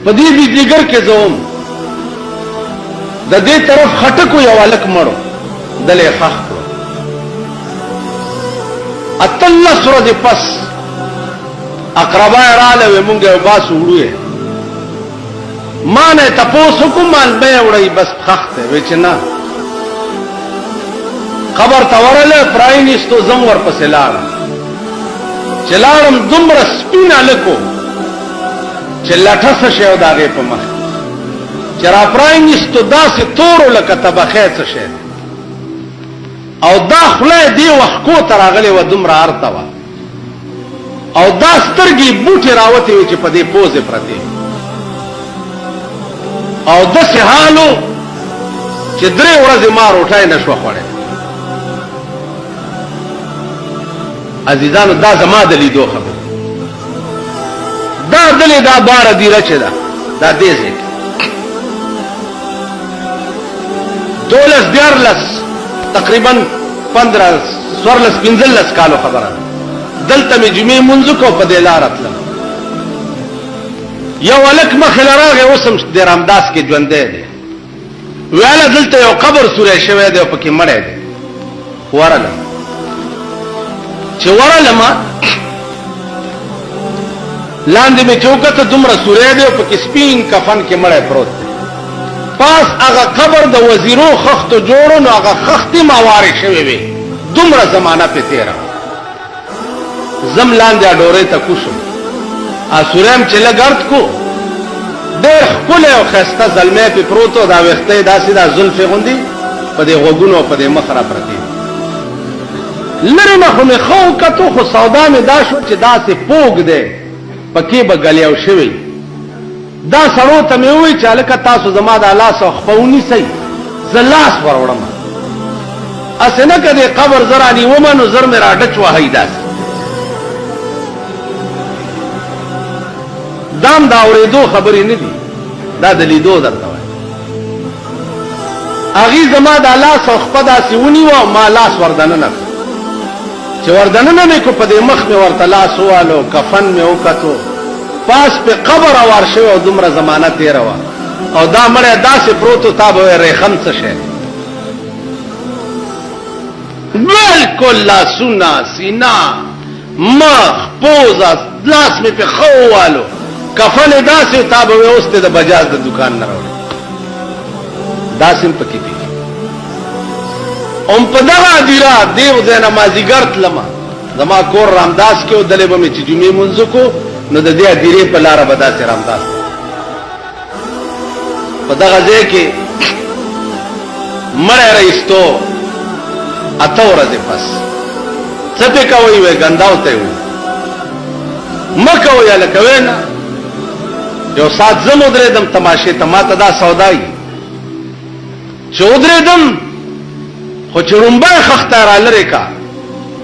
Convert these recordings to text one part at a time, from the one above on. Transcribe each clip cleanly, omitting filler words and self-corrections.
پدې دې دیګر کې زوم د دې طرف خټکو یو الک مړو دلې خخ اتلس ورځې پس اقربا رااله وې مونږ یو باس وړو ما نه تاسو کوم مال به وړي بس خخته وې چې نه خبر تورله پراینستو زم ور پسې لاړ چلاړم دومره سپین الکو چې لاټه شه او داغه په مخ چر پراینستو داسې تور لکه تبخه څه شه او دا خلای دی وحکو تراغلی و دومره ارته وا او دا سترګي بوټي راوته وي چې په دې پوزه پرته او د سهالو چې درې ورځې ما روټای نشو خوړې عزیزانو دا زما د لیدو خبر دا دلې دا بار دی رچه دا دې ځکه دولس دیارلس تقریبا 15 سورلس 15 کالو خبره دلته می جمعې منځ کو په دلار اتلم یو الک مخله راغی اوسم د رامداس کې ژوندې دی ویاله دلته یو قبر سورې شوی دی په کې مړی دی ورله چې ورله ما لاندې می چوکته دومره سورې دی په کې سپین کفن کې مړی پروت دی پاس هغه قبر د وزیرو خخت جوړو نو هغه خختي موارد شوی وي دومره زمانہ په تیرا زم لاندې ډورې ته کوشم اسورم چې لګرد کو ډېر کله او خسته زلمه په پروتو دا وخته داسې دا زلفې غوندي په دې غوګونو په دې مخ را پرتی لره نه خو نه خو کته خو سودا مې دا شو چې داسې پوګ دی پکې به غلیاو شوی دا سړو ته مې وی چې الکه تاسو زما د الله سو خپونی سي زلاس وروړم اسنه کده قبر زرانی ومنو زر مې را ډچ وهی داس دام دا اورېدو خبرې نه دي دا د لیدو درته وای اغي زما د الله سو خپدا سیونی و ما لاس وردانه نه چې وردانه نه کو په دې مخ مې ورته لاس والو کفن مې وکړو پاس په قبر اور شو او دومره زمانہ تیر وا او دا مړه داسې پروتو تابو ریخم څه شه بالکل لا سنا سینا مخ پوزا لاس می په خوالو کفن داسې تابو اوسته د بجاز د دکان نه راوړ داسې پکې دي په دغه دیرا دیو د نمازګر تلما زما کور رامداس کې او دلې به می چې جمعې منځ کو نو د دې دیرې په لار بدا سي رامداس په دغه ځای کې مړ راستو اته ورځې پس څه په کوي وې ګنداوته وې مکه وې لکه نه یو سات زمو درې دم تماشه تماته دا سودای چودرې دم خو چرمبه خختار لری کا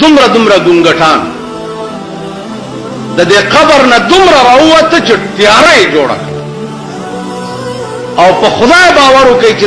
دومره دومره ګونګټان د دې قبر نه دومره راوته چې تیارې جوړه او په خدای باور وکړي چې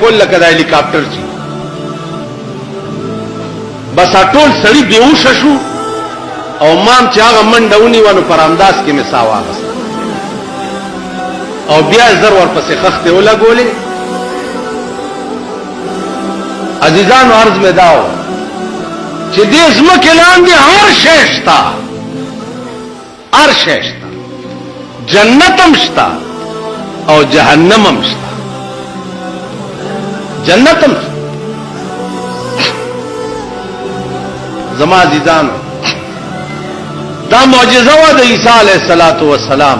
کول لکه د هلیکاپټر چی بس ټول سړی بیهوش شو او مام چې هغه منډونی ونه پرامداس کې مساوا او بیا زر ور پسې خخته ولا ګولې عزیزانو عرض می داو چې دې زمکه لاندې هر شی شتا هر شی شتا جنتم شتا او جهنمم شتا جنتم زما عزیزانو دا معجزه و د عیسی علیه السلام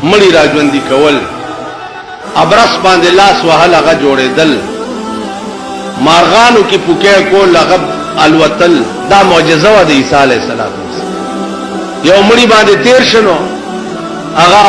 مړی راځوندي کول ابرس باندې لاس وهل هغه جوړېدل مارغانو کې پوکې کول هغه الوتل دا معجزه و د عیسی علیه السلام یو مړی باندې تیر شنو هغه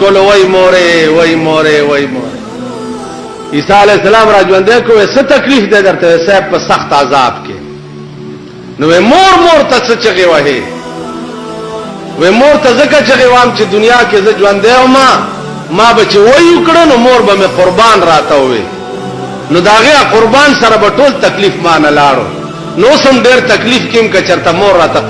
کول وای مورې وای مورې وای مورې عیسی علیه السلام راځوندي کوې څه تکلیف ده درته صاحب په سخت عذاب کې نو مور ته څه چغي وهي و مور ته زکه چغي وام چې دنیا کې ز ژوند دی او ما بچ وایو کړه نو مور به مې قربان راته وي نو داغه قربان سره به ټول تکلیف ما نه لاړو نو سم ډېر تکلیف کیم که چرته مور راته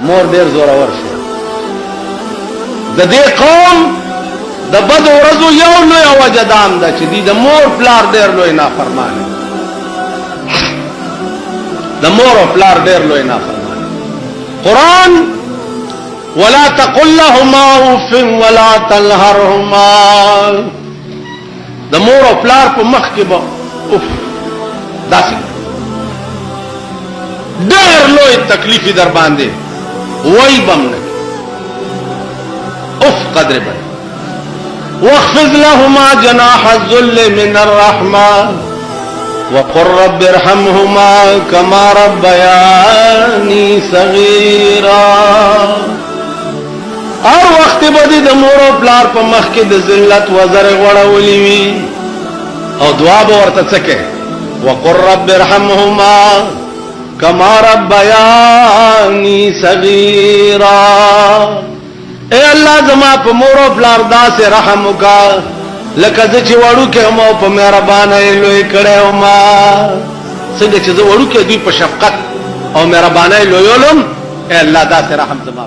مور ډېر زوره ورشه د دې قوم د بد ورځو یو لوی وجه دا هم ده چې دوی د مور پلار ډېر لوی نافرمان دي. د مور او پلار ډېر لوی نافرمان دي. قرآن ولا تقل لهما اف ولا تنهرهما، د مور او پلار په مخ کې به اف داسې ډېر لوی تکلیف در باندې وای بم نه اف قدر بن. واخفض لهما جناح الذل من الرحمة وقل رب ارحمهما كما ربياني صغيرا. اور وقت بدی د مور او پلار په مخ کې د ذلت وزر غړولې وي او دعا به ورته څکه وقل رب ارحمهما كما ربياني صغيرا. اے الله زما په مور او پلار داسې رحم وکا لکه زه چې وړو کې هم په مهربانۍ لوی کړی وما. څنګه چې زه وړو کې دوی په شفقت او مهربانۍ لویولم، اے الله داسې رحم زما.